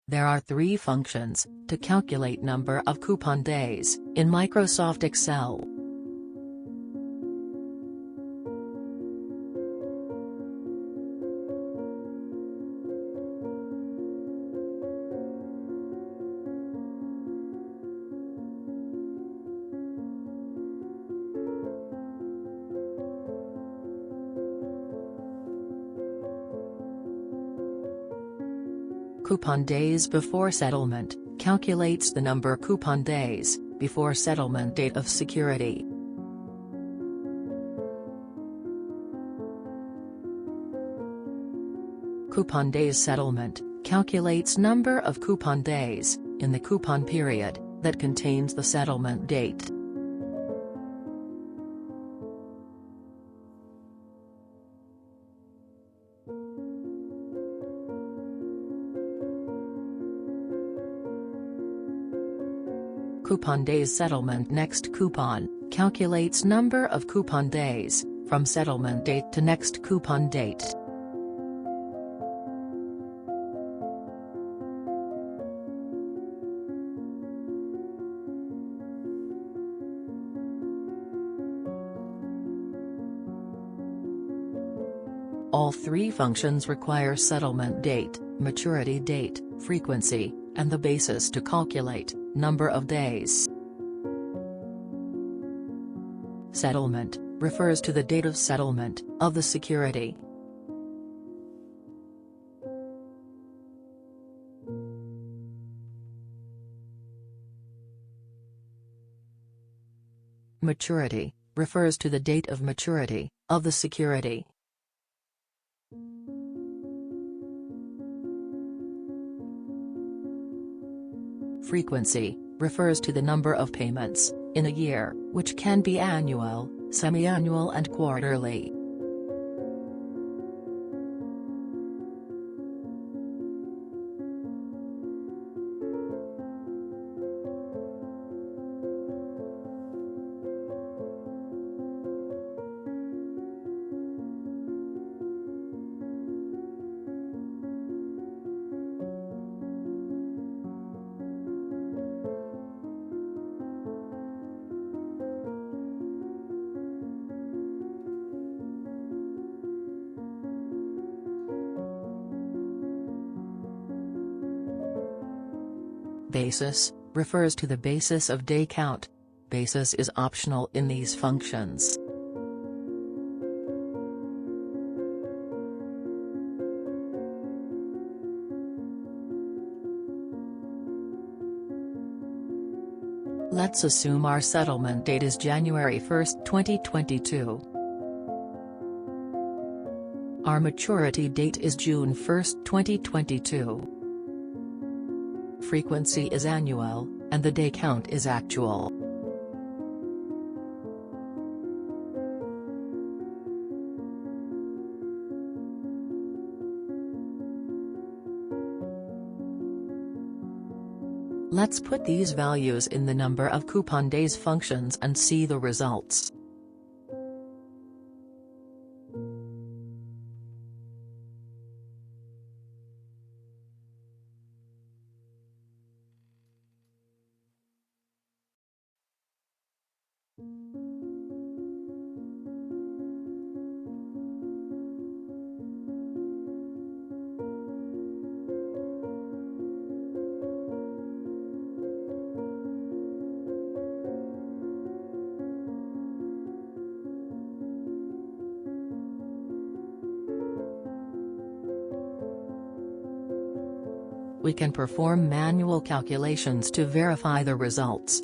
There are three functions to calculate number of coupon days in Microsoft Excel. Coupon days before settlement calculates the number coupon days before settlement date of security. Coupon days settlement calculates number of coupon days in the coupon period that contains the settlement date. Coupon days settlement next coupon calculates number of coupon days from settlement date to next coupon date. All three functions require settlement date, maturity date, frequency, and the basis to calculate number of days. Settlement refers to the date of settlement of the security. Maturity refers to the date of maturity of the security. Frequency refers to the number of payments in a year, which can be annual, semi-annual and quarterly. Basis refers to the basis of day count. Basis is optional in these functions. Let's assume our settlement date is January 1, 2022. Our maturity date is June 1, 2022. Frequency is annual, and the day count is actual. Let's put these values in the number of coupon days functions and see the results. We can perform manual calculations to verify the results.